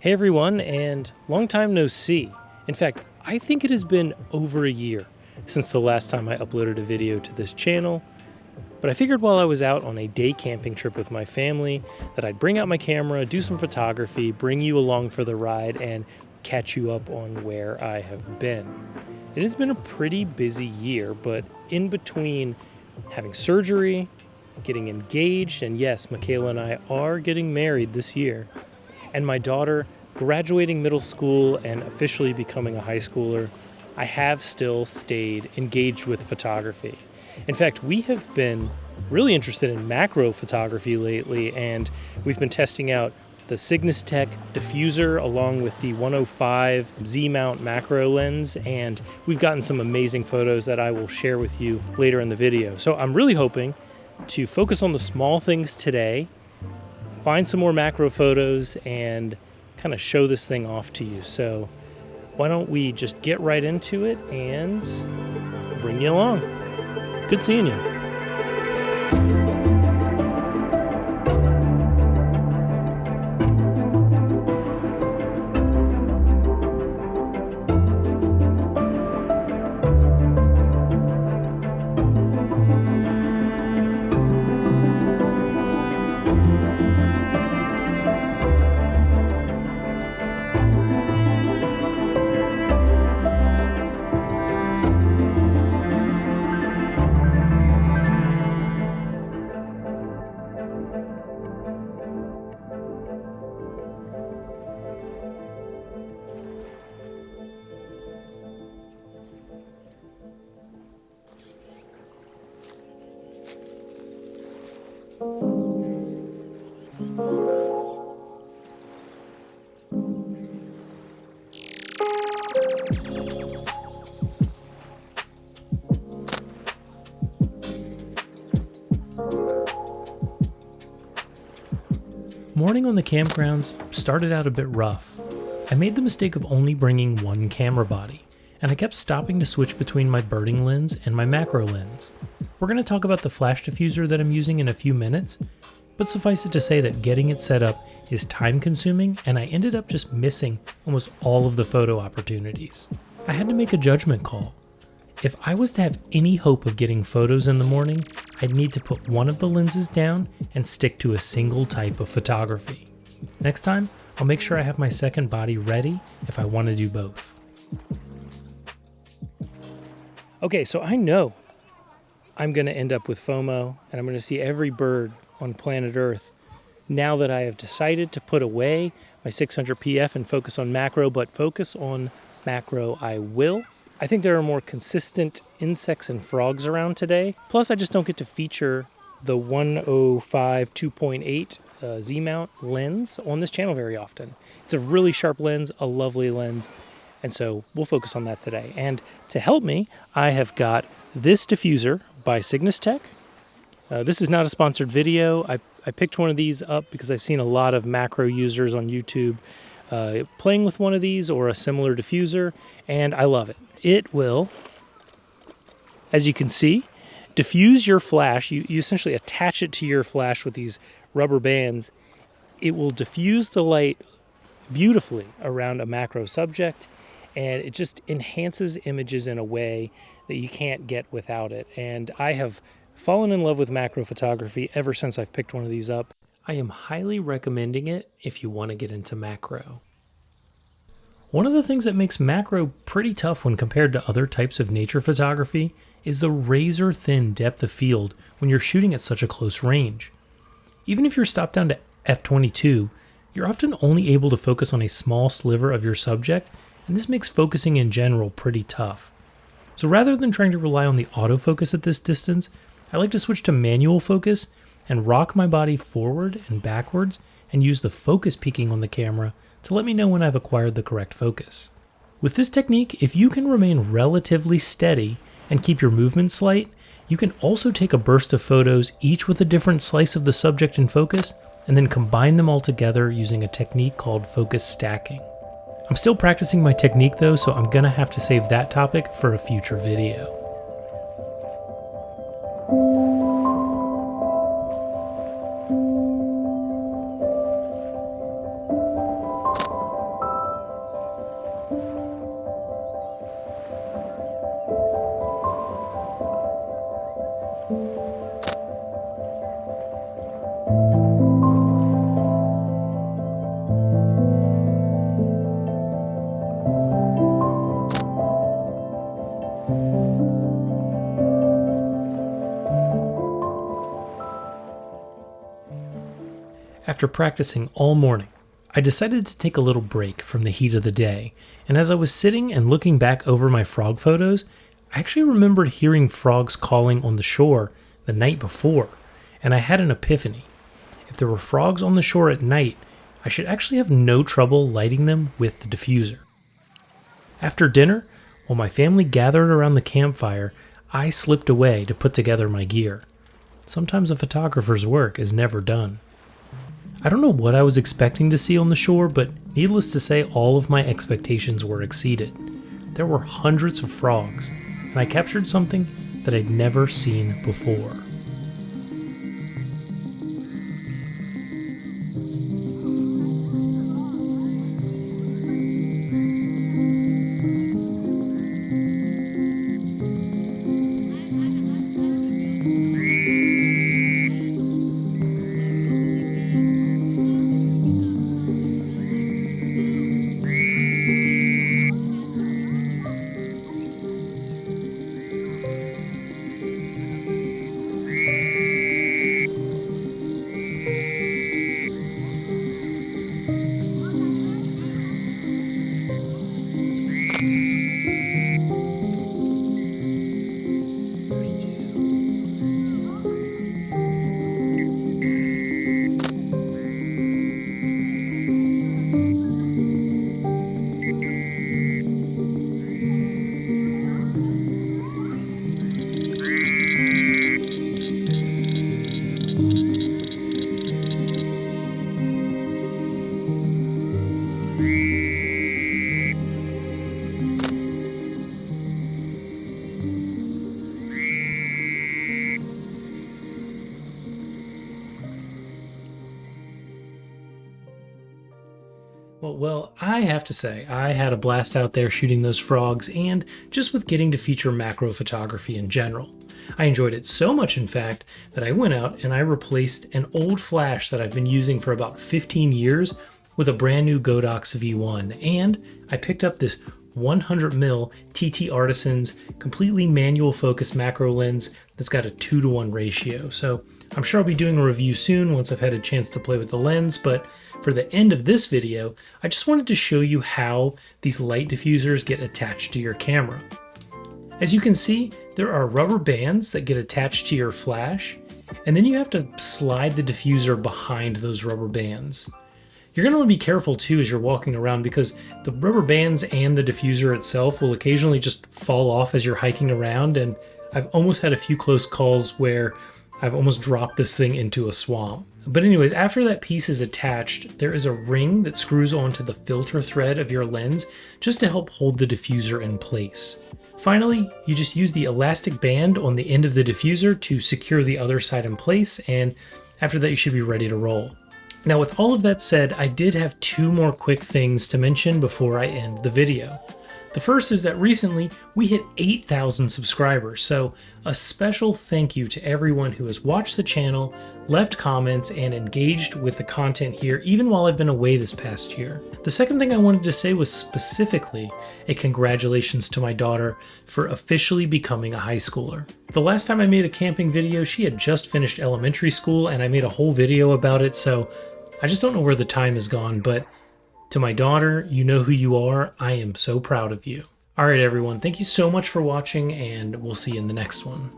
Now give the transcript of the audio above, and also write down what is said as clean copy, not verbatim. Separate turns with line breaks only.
Hey everyone, and long time no see. In fact, I think it has been over a year since the last time I uploaded a video to this channel, but I figured while I was out on a day camping trip with my family that I'd bring out my camera, do some photography, bring you along for the ride, and catch you up on where I have been. It has been a pretty busy year, but in between having surgery, getting engaged, and yes, Michaela and I are getting married this year, and my daughter graduating middle school and officially becoming a high schooler, I have still stayed engaged with photography. In fact, we have been really interested in macro photography lately, and we've been testing out the Cygnustech Diffuser along with the 105 Z mount macro lens, and we've gotten some amazing photos that I will share with you later in the video. So I'm really hoping to focus on the small things today, find some more macro photos, and kind of show this thing off to you. So why don't we just get right into it and bring you along. Good seeing you. Morning on the campgrounds started out a bit rough. I made the mistake of only bringing one camera body, and I kept stopping to switch between my birding lens and my macro lens. We're going to talk about the flash diffuser that I'm using in a few minutes, but suffice it to say that getting it set up is time consuming, and I ended up just missing almost all of the photo opportunities. I had to make a judgment call. If I was to have any hope of getting photos in the morning, I'd need to put one of the lenses down and stick to a single type of photography. Next time, I'll make sure I have my second body ready if I want to do both. Okay, so I know I'm going to end up with FOMO, and I'm going to see every bird on planet Earth now that I have decided to put away my 600 PF and focus on macro, but focus on macro I will. I think there are more consistent insects and frogs around today. Plus, I just don't get to feature the 105 2.8 Z mount lens on this channel very often. It's a really sharp lens, a lovely lens, and so we'll focus on that today. And to help me, I have got this diffuser by Cygnustech. This is not a sponsored video. I picked one of these up because I've seen a lot of macro users on YouTube playing with one of these or a similar diffuser, and I love it. It will, as you can see, diffuse your flash. You essentially attach it to your flash with these rubber bands. It will diffuse the light beautifully around a macro subject, and it just enhances images in a way that you can't get without it. And I have fallen in love with macro photography ever since I've picked one of these up. I am highly recommending it if you want to get into macro. One of the things that makes macro pretty tough when compared to other types of nature photography is the razor thin depth of field when you're shooting at such a close range. Even if you're stopped down to f/22, you're often only able to focus on a small sliver of your subject, and this makes focusing in general pretty tough. So rather than trying to rely on the autofocus at this distance, I like to switch to manual focus and rock my body forward and backwards and use the focus peaking on the camera to let me know when I've acquired the correct focus. With this technique, if you can remain relatively steady and keep your movements light, you can also take a burst of photos, each with a different slice of the subject in focus, and then combine them all together using a technique called focus stacking. I'm still practicing my technique though, so I'm gonna have to save that topic for a future video. After practicing all morning, I decided to take a little break from the heat of the day, and as I was sitting and looking back over my frog photos, I actually remembered hearing frogs calling on the shore the night before, and I had an epiphany. If there were frogs on the shore at night, I should actually have no trouble lighting them with the diffuser. After dinner, while my family gathered around the campfire, I slipped away to put together my gear. Sometimes a photographer's work is never done. I don't know what I was expecting to see on the shore, but needless to say, all of my expectations were exceeded. There were hundreds of frogs, and I captured something that I'd never seen before. Well, I have to say, I had a blast out there shooting those frogs and just with getting to feature macro photography in general. I enjoyed it so much, in fact, that I went out and I replaced an old flash that I've been using for about 15 years with a brand new Godox V1, and I picked up this 100mm TT Artisans completely manual focus macro lens that's got a 2:1 ratio. So I'm sure I'll be doing a review soon once I've had a chance to play with the lens, but for the end of this video, I just wanted to show you how these light diffusers get attached to your camera. As you can see, there are rubber bands that get attached to your flash, and then you have to slide the diffuser behind those rubber bands. You're going to want to be careful too as you're walking around because the rubber bands and the diffuser itself will occasionally just fall off as you're hiking around, and I've almost had a few close calls where I've almost dropped this thing into a swamp. But anyways, after that piece is attached, there is a ring that screws onto the filter thread of your lens just to help hold the diffuser in place. Finally, you just use the elastic band on the end of the diffuser to secure the other side in place, and after that you should be ready to roll. Now with all of that said, I did have two more quick things to mention before I end the video. The first is that recently we hit 8,000 subscribers, so a special thank you to everyone who has watched the channel, left comments, and engaged with the content here even while I've been away this past year. The second thing I wanted to say was specifically a congratulations to my daughter for officially becoming a high schooler. The last time I made a camping video, she had just finished elementary school and I made a whole video about it, so I just don't know where the time has gone, but to my daughter, you know who you are. I am so proud of you. All right, everyone. Thank you so much for watching, and we'll see you in the next one.